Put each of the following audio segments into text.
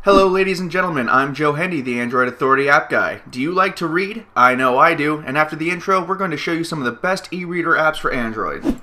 Hello ladies and gentlemen, I'm Joe Hendy, the Android Authority app guy. Do you like to read? I know I do, and after the intro, we're going to show you some of the best e-reader apps for Android.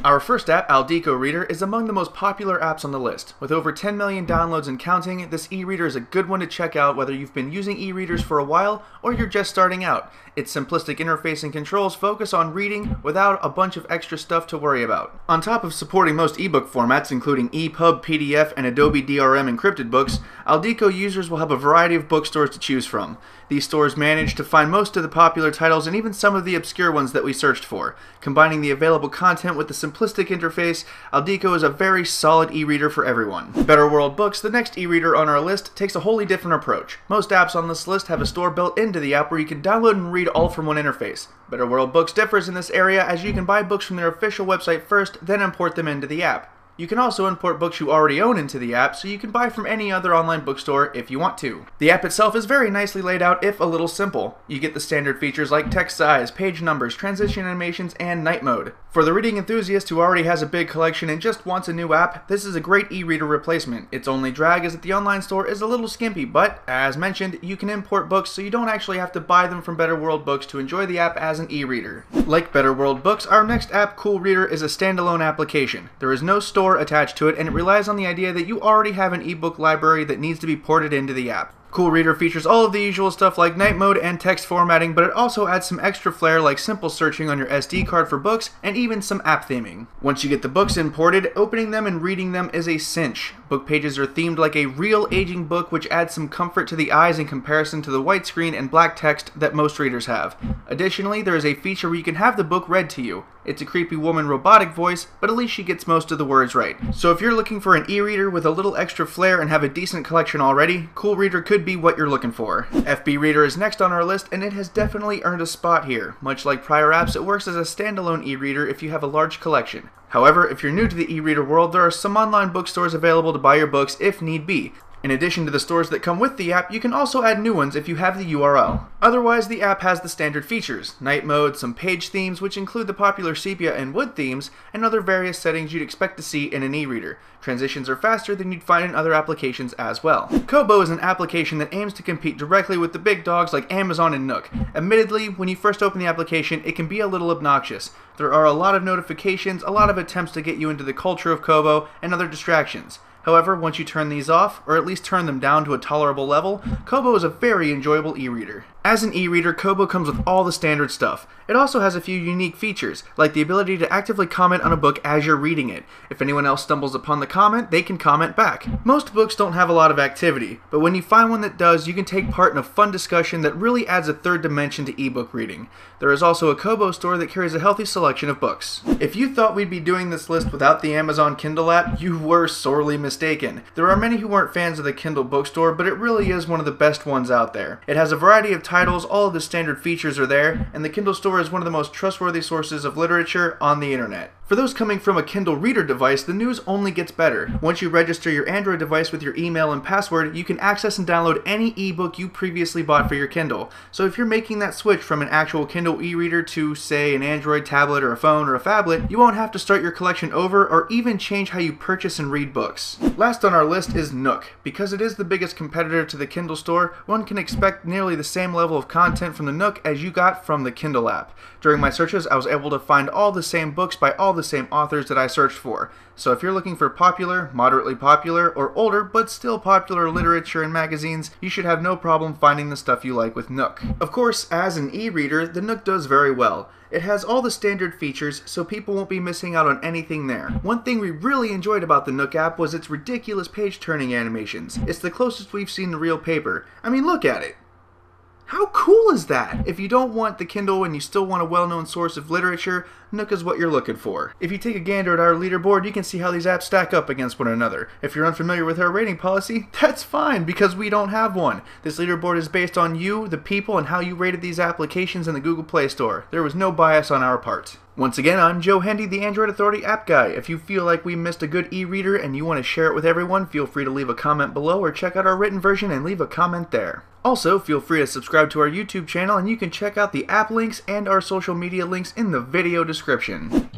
Our first app, eReader, is among the most popular apps on the list. With over 10 million downloads and counting, this e-reader is a good one to check out whether you've been using e-readers for a while or you're just starting out. Its simplistic interface and controls focus on reading without a bunch of extra stuff to worry about. On top of supporting most ebook formats including EPUB, PDF, and Adobe DRM encrypted books, eReader users will have a variety of bookstores to choose from. These stores manage to find most of the popular titles and even some of the obscure ones that we searched for. Combining the available content with the simplistic interface, eReader is a very solid e-reader for everyone. Better World Books, the next e-reader on our list, takes a wholly different approach. Most apps on this list have a store built into the app where you can download and read all from one interface. Better World Books differs in this area as you can buy books from their official website first, then import them into the app. You can also import books you already own into the app, so you can buy from any other online bookstore if you want to. The app itself is very nicely laid out, if a little simple. You get the standard features like text size, page numbers, transition animations, and night mode. For the reading enthusiast who already has a big collection and just wants a new app, this is a great e-reader replacement. Its only drag is that the online store is a little skimpy, but, as mentioned, you can import books so you don't actually have to buy them from Better World Books to enjoy the app as an e-reader. Like Better World Books, our next app, eReader, is a standalone application. There is no store attached to it, and it relies on the idea that you already have an ebook library that needs to be ported into the app. eReader features all of the usual stuff like night mode and text formatting, but it also adds some extra flair like simple searching on your SD card for books and even some app theming. Once you get the books imported, opening them and reading them is a cinch. Book pages are themed like a real aging book, which adds some comfort to the eyes in comparison to the white screen and black text that most readers have. Additionally, there is a feature where you can have the book read to you. It's a creepy woman robotic voice, but at least she gets most of the words right. So if you're looking for an e-reader with a little extra flair and have a decent collection already, eReader could be what you're looking for. FB Reader is next on our list, and it has definitely earned a spot here. Much like prior apps, it works as a standalone e-reader if you have a large collection. However, if you're new to the e-reader world, there are some online bookstores available to buy your books if need be. In addition to the stores that come with the app, you can also add new ones if you have the URL. Otherwise, the app has the standard features: night mode, some page themes which include the popular sepia and wood themes, and other various settings you'd expect to see in an e-reader. Transitions are faster than you'd find in other applications as well. Kobo is an application that aims to compete directly with the big dogs like Amazon and Nook. Admittedly, when you first open the application, it can be a little obnoxious. There are a lot of notifications, a lot of attempts to get you into the culture of Kobo, and other distractions. However, once you turn these off, or at least turn them down to a tolerable level, Kobo is a very enjoyable e-reader. As an e-reader, Kobo comes with all the standard stuff. It also has a few unique features, like the ability to actively comment on a book as you're reading it. If anyone else stumbles upon the comment, they can comment back. Most books don't have a lot of activity, but when you find one that does, you can take part in a fun discussion that really adds a third dimension to ebook reading. There is also a Kobo store that carries a healthy selection of books. If you thought we'd be doing this list without the Amazon Kindle app, you were sorely mistaken. There are many who weren't fans of the Kindle bookstore, but it really is one of the best ones out there. It has a variety of titles, all of the standard features are there, and the Kindle store is one of the most trustworthy sources of literature on the internet. For those coming from a Kindle Reader device, the news only gets better. Once you register your Android device with your email and password, you can access and download any ebook you previously bought for your Kindle. So if you're making that switch from an actual Kindle e-reader to, say, an Android tablet or a phone or a phablet, you won't have to start your collection over or even change how you purchase and read books. Last on our list is Nook. Because it is the biggest competitor to the Kindle store, one can expect nearly the same level of content from the Nook as you got from the Kindle app. During my searches, I was able to find all the same books by all the same authors that I searched for. So if you're looking for popular, moderately popular, or older but still popular literature and magazines, you should have no problem finding the stuff you like with Nook. Of course, as an e-reader, the Nook does very well. It has all the standard features, so people won't be missing out on anything there. One thing we really enjoyed about the Nook app was its ridiculous page-turning animations. It's the closest we've seen to real paper. I mean, look at it. How cool is that? If you don't want the Kindle and you still want a well-known source of literature, Nook is what you're looking for. If you take a gander at our leaderboard, you can see how these apps stack up against one another. If you're unfamiliar with our rating policy, that's fine, because we don't have one. This leaderboard is based on you, the people, and how you rated these applications in the Google Play Store. There was no bias on our part. Once again, I'm Joe Hendy, the Android Authority app guy. If you feel like we missed a good e-reader and you want to share it with everyone, feel free to leave a comment below or check out our written version and leave a comment there. Also, feel free to subscribe to our YouTube channel, and you can check out the app links and our social media links in the video description.